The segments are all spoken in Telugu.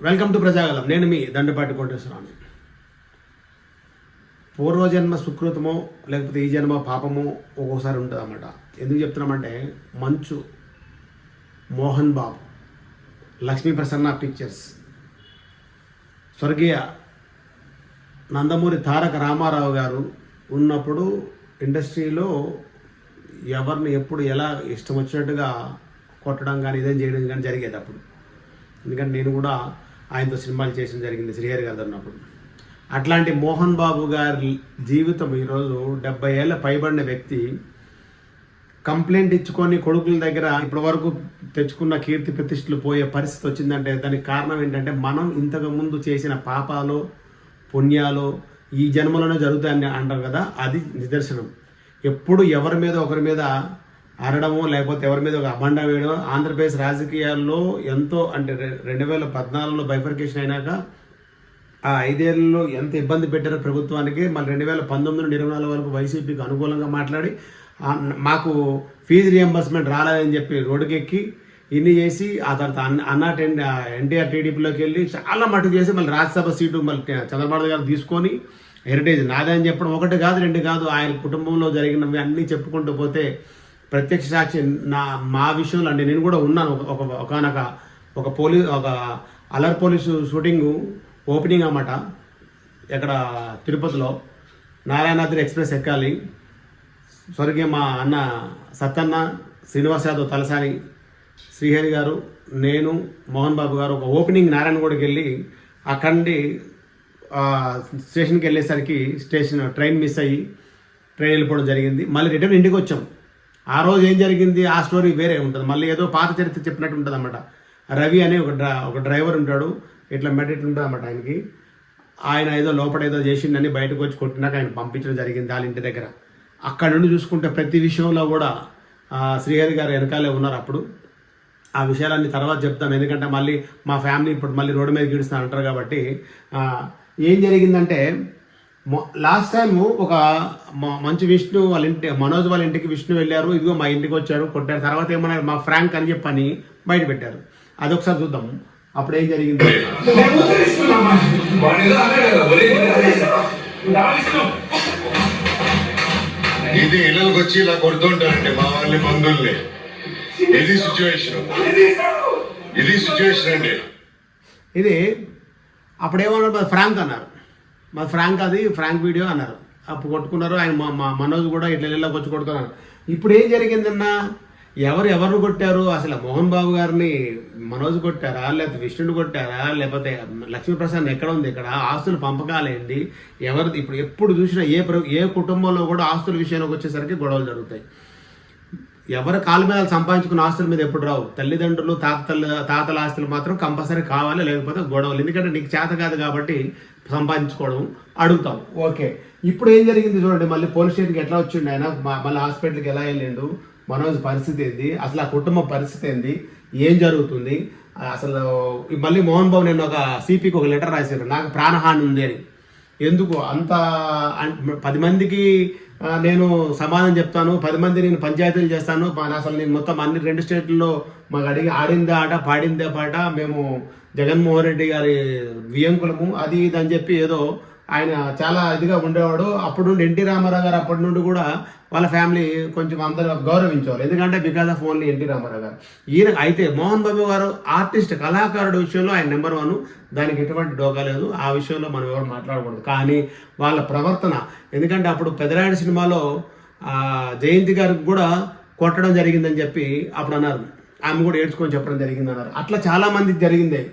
Welcome to Prajagalam. నేను మీ దండపాటి కోటేశ్వరరావు. పూర్వజన్మ సుకృతమో లేకపోతే ఈ జన్మ పాపమో ఒక్కోసారి ఉంటుంది అన్నమాట. ఎందుకు చెప్తున్నామంటే మంచు మోహన్ బాబు, లక్ష్మీ ప్రసన్న పిక్చర్స్, స్వర్గీయ నందమూరి తారక రామారావు గారు ఉన్నప్పుడు ఇండస్ట్రీలో ఎవరిని ఎప్పుడు ఎలా ఇష్టం వచ్చినట్టుగా కొట్టడం కానీ ఇదేం చేయడం కానీ జరిగేది అప్పుడు. ఎందుకంటే నేను కూడా ఆయనతో సినిమాలు చేయడం జరిగింది శ్రీహరి గారు ఉన్నప్పుడు. అట్లాంటి మోహన్ బాబు గారి జీవితం ఈరోజు 70 ఏళ్ళ పైబడిన వ్యక్తి కంప్లైంట్ ఇచ్చుకొని కొడుకుల దగ్గర ఇప్పటి వరకు తెచ్చుకున్న కీర్తి ప్రతిష్టలు పోయే పరిస్థితి వచ్చిందంటే దానికి కారణం ఏంటంటే మనం ఇంతకు ముందు చేసిన పాపాలు పుణ్యాలు ఈ జన్మలోనే జరుగుతాయని అంటారు కదా, అది నిదర్శనం. ఎప్పుడు ఎవరి మీద ఒకరి మీద అరడమో లేకపోతే ఎవరి మీద ఒక అబండం వేయడమో ఆంధ్రప్రదేశ్ రాజకీయాల్లో ఎంతో అంటే 2014లో బైఫర్కేషన్ అయినాక ఆ 5 ఏళ్ళలో ఎంత ఇబ్బంది పెట్టారో ప్రభుత్వానికి. మళ్ళీ 2019 నుండి 24 వరకు వైసీపీకి అనుకూలంగా మాట్లాడి మాకు ఫీజు రియంబర్స్మెంట్ రాలేదని చెప్పి రోడ్డుకెక్కి ఇన్ని చేసి ఆ తర్వాత ఎన్టీఆర్ టీడీపీలోకి వెళ్ళి చాలా మటుకు చేసి మళ్ళీ రాజ్యసభ సీటు మళ్ళీ చంద్రబాబు గారు తీసుకొని హెరిటేజ్ నాదే అని చెప్పడం 1 కాదు 2 కాదు, ఆయన కుటుంబంలో జరిగినవి అన్నీ చెప్పుకుంటూ పోతే ప్రత్యక్ష సాక్షి మా విషయంలో అంటే నేను కూడా ఉన్నాను. ఒక అల్లర్ పోలీసు షూటింగు ఓపెనింగ్ అన్నమాట. ఇక్కడ తిరుపతిలో నారాయణాద్రి ఎక్స్ప్రెస్ ఎక్కాలి. స్వర్గీయ మా అన్న సత్తన్న, శ్రీనివాస్ యాదవ్ తలసాని, శ్రీహరి గారు, నేను, మోహన్ బాబు గారు ఒక ఓపెనింగ్ నారాయణగూడకి వెళ్ళి అక్కడి స్టేషన్కి వెళ్ళేసరికి ట్రైన్ మిస్ అయ్యి ట్రైన్ వెళ్ళిపోవడం జరిగింది. మళ్ళీ రిటర్న్ ఇంటికి వచ్చాం. ఆ రోజు ఏం జరిగింది ఆ స్టోరీ వేరే ఉంటుంది. మళ్ళీ ఏదో పాత చరిత్ర చెప్పినట్టు ఉంటుంది అన్నమాట. రవి అనే ఒక డ్రైవర్ ఉంటాడు, ఇట్లా మెడిట్ ఉంటుంది అన్నమాట ఆయనకి. ఆయన ఏదో లోపల ఏదో చేసిండని బయటకు వచ్చి కొట్టినాక ఆయన పంపించడం జరిగింది వాళ్ళ ఇంటి దగ్గర. అక్కడ నుండి చూసుకుంటే ప్రతి విషయంలో కూడా శ్రీహరి గారు వెనకాలే ఉన్నారు. అప్పుడు ఆ విషయాలన్నీ తర్వాత చెప్తాం, ఎందుకంటే మళ్ళీ మా ఫ్యామిలీ ఇప్పుడు మళ్ళీ రోడ్డు మీద గీడుస్తా అంటారు కాబట్టి. ఏం జరిగిందంటే లాస్ట్ టైము ఒక మంచి విష్ణు వాళ్ళ ఇంటి మనోజ్ వాళ్ళ ఇంటికి విష్ణు వెళ్ళారు, ఇదిగో మా ఇంటికి వచ్చారు కొట్టారు. తర్వాత ఏమన్నారు మా ఫ్రాంక్ అని చెప్పని బయట పెట్టారు. అదొకసారి చూద్దాం అప్పుడు ఏం జరిగింది. ఇది ఇళ్ళకి వచ్చి ఇలా కొడుతుంటారండి మా వాళ్ళని బంధువుల్ని. ఇది సిచ్యువేషన్ అండి. ఇది అప్పుడు ఏమన్నారు ఫ్రాంక్ అన్నారు. మా ఫ్రాంక్ అది ఫ్రాంక్ వీడియో అన్నారు. అప్పుడు కొట్టుకున్నారు. ఆయన మా మనోజ్ కూడా ఇట్లా ఇళ్ళకి వచ్చి కొడుతున్నారు. ఇప్పుడు ఏం జరిగిందన్నా ఎవరిని కొట్టారు? అసలు మోహన్ బాబు గారిని మనోజ్ కొట్టారా, లేకపోతే విష్ణుని కొట్టారా, లేకపోతే లక్ష్మీప్రసాద్ ఎక్కడ ఉంది? ఇక్కడ ఆస్తుల పంపకాలేంటి? ఎవరిది? ఇప్పుడు ఎప్పుడు చూసినా ఏ కుటుంబంలో కూడా ఆస్తుల విషయానికి వచ్చేసరికి గొడవలు జరుగుతాయి. ఎవరి కాళ్ళ మీద సంపాదించుకున్న ఆస్తుల మీద ఎప్పుడు రావు. తల్లిదండ్రులు తాతల ఆస్తులు మాత్రం కంపల్సరీ కావాలి, లేకపోతే గొడవలు. ఎందుకంటే నీకు చేత కాదు కాబట్టి సంపాదించుకోవడం అడుగుతాం. ఓకే, ఇప్పుడు ఏం జరిగింది చూడండి. మళ్ళీ పోలీస్ స్టేషన్కి ఎట్లా వచ్చిండు ఆయన, మళ్ళీ హాస్పిటల్కి ఎలా వెళ్ళిండు, మనోజ్ పరిస్థితి ఏంది, అసలు ఆ కుటుంబ పరిస్థితి ఏంది, ఏం జరుగుతుంది అసలు. మళ్ళీ మోహన్ బాబు నేను ఒక సిపికి ఒక లెటర్ రాశారు, నాకు ప్రాణహాని ఉంది అని. ఎందుకు అంత 10 మందికి నేను సమాధానం చెప్తాను, 10 మంది నేను పంచాయతీలు చేస్తాను, అసలు నేను మొత్తం అన్ని 2 స్టేట్లలో మాకు ఆడిందే ఆట పాడిందే పాట, మేము జగన్మోహన్ రెడ్డి గారి వియంకులము అది ఇది అని చెప్పి ఏదో ఆయన చాలా ఇదిగా ఉండేవాడు. అప్పుడు నుండి ఎన్టీ రామారావు గారు అప్పటి నుండి కూడా వాళ్ళ ఫ్యామిలీ కొంచెం అందరూ గౌరవించేవారు, ఎందుకంటే because of only NT Rama Rao. అయితే మోహన్ బాబు గారు ఆర్టిస్ట్ కళాకారుడు విషయంలో ఆయన నెంబర్ 1, దానికి ఎటువంటి డోకా లేదు. ఆ విషయంలో మనం ఎవరు మాట్లాడకూడదు. కానీ వాళ్ళ ప్రవర్తన, ఎందుకంటే అప్పుడు పెదరాయుడు సినిమాలో జయంతి గారికి కూడా కొట్టడం జరిగిందని చెప్పి అప్పుడు అన్నారు. ఆమె కూడా ఏడ్చుకొని చెప్పడం జరిగింది అన్నారు. అట్లా చాలా మందికి జరిగింది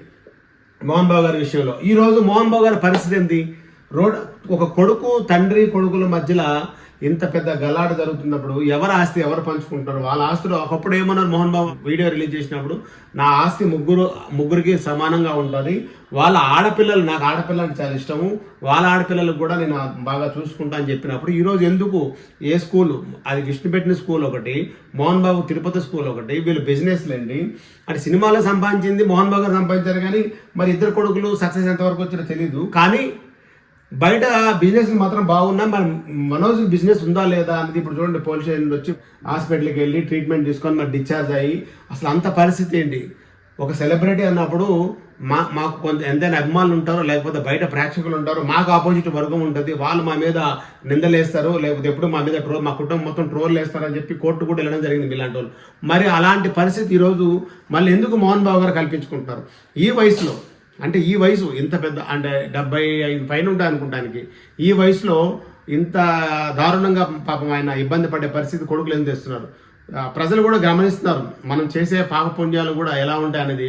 మోహన్ బాబు గారి విషయంలో. ఈరోజు మోహన్ బాబు గారి పరిస్థితి ఏంటి? ఒక తండ్రి కొడుకుల మధ్యలో ఇంత పెద్ద గలాట జరుగుతున్నప్పుడు ఎవరి ఆస్తి ఎవరు పంచుకుంటారు? వాళ్ళ ఆస్తులు ఒకప్పుడు ఏమన్నారు మోహన్ బాబు వీడియో రిలీజ్ చేసినప్పుడు, నా ఆస్తి ముగ్గురికి సమానంగా ఉంటుంది, వాళ్ళ ఆడపిల్లలు, నాకు ఆడపిల్లలు చాలా ఇష్టము, వాళ్ళ ఆడపిల్లలకు కూడా నేను బాగా చూసుకుంటా అని చెప్పినప్పుడు ఈరోజు ఎందుకు ఏ స్కూల్ అది విష్ణు పెట్టిన స్కూల్ ఒకటి, మోహన్ బాబు తిరుపతి స్కూల్ ఒకటి, వీళ్ళు బిజినెస్లేండి అంటే సినిమాలో సంపాదించింది మోహన్ బాబు గారు సంపాదించారు. కానీ మరి ఇద్దరు కొడుకులు సక్సెస్ ఎంతవరకు వచ్చినా తెలీదు. కానీ బయట బిజినెస్ మాత్రం బాగున్నా, మరి మనోజ్ బిజినెస్ ఉందా లేదా అనేది ఇప్పుడు చూడండి. పోలీస్ స్టేషన్ వచ్చి హాస్పిటల్కి వెళ్ళి ట్రీట్మెంట్ తీసుకొని మరి డిశ్చార్జ్ అయ్యి అసలు అంత పరిస్థితి ఏంటి? ఒక సెలబ్రిటీ అన్నప్పుడు మాకు కొంత ఎంతైనా అభిమానులు ఉంటారో లేకపోతే బయట ప్రేక్షకులు ఉంటారో మాకు ఆపోజిట్ వర్గం ఉంటుంది, వాళ్ళు మా మీద నిందలేస్తారు, లేకపోతే ఎప్పుడు మా మీద మా కుటుంబం మొత్తం ట్రోల్ వేస్తారని చెప్పి కోర్టు కూడా వెళ్ళడం జరిగింది ఇలాంటి వాళ్ళు. మరి అలాంటి పరిస్థితి ఈరోజు మళ్ళీ ఎందుకు మోహన్ బాబు గారు కల్పించుకుంటున్నారు ఈ వయసులో? అంటే ఈ వయసు ఇంత పెద్ద, అంటే 75 పైన ఉంటాయి అనుకుంటానికి, ఈ వయసులో ఇంత దారుణంగా పాపం ఆయన ఇబ్బంది పడే పరిస్థితి కొడుకులు ఎందుకు తెస్తున్నారు? ప్రజలు కూడా గమనిస్తున్నారు మనం చేసే పాపపుణ్యాలు కూడా ఎలా ఉంటాయి అనేది.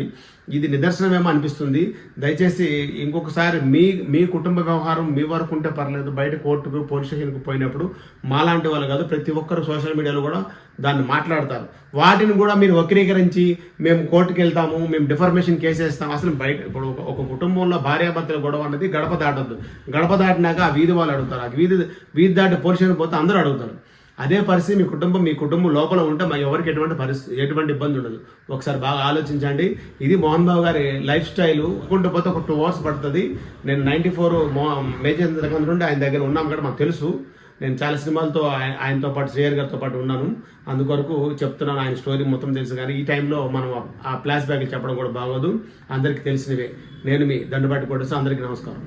ఇది నిదర్శనమేమో అనిపిస్తుంది. దయచేసి ఇంకొకసారి మీ కుటుంబ వ్యవహారం మీ వరకు ఉంటే పర్లేదు, బయట కోర్టుకు పోలీస్ స్టేషన్కి పోయినప్పుడు మాలాంటి వాళ్ళు కాదు ప్రతి ఒక్కరు సోషల్ మీడియాలో కూడా దాన్ని మాట్లాడతారు. వాటిని కూడా మీరు వక్రీకరించి మేము కోర్టుకు వెళ్తాము, మేము డిఫర్మేషన్ కేసు వేస్తాము. అసలు బయట ఇప్పుడు ఒక కుటుంబంలో భార్యాభర్తల గొడవ అనేది గడప దాటద్దు. గడప దాటినాక ఆ వీధి వాళ్ళు అడుగుతారు, ఆ వీధి దాటి పోలీస్ స్టేషన్ పోతే అందరూ అడుగుతారు. అదే పరిస్థితి మీ కుటుంబం లోపల ఉంటే మా ఎవరికి ఎటువంటి ఇబ్బంది ఉండదు. ఒకసారి బాగా ఆలోచించండి. ఇది మోహన్ బాబు గారి లైఫ్ స్టైల్. కొంటూ పోతే ఒక 2 hours పడుతుంది. నేను 94 మేజర్ దగ్గర నుండి ఆయన దగ్గర ఉన్నాం కూడా మాకు తెలుసు. నేను చాలా సినిమాలతో ఆయనతో పాటు శ్రేయర్ గారితో పాటు ఉన్నాను. అందుకొరకు చెప్తున్నాను, ఆయన స్టోరీ మొత్తం తెలుసు. కానీ ఈ టైంలో మనం ఆ ఫ్లాష్ బ్యాక్లు చెప్పడం కూడా బాగోదు, అందరికీ తెలిసినవే. నేను మీ దండుబాటి కొట్టేసి అందరికీ నమస్కారం.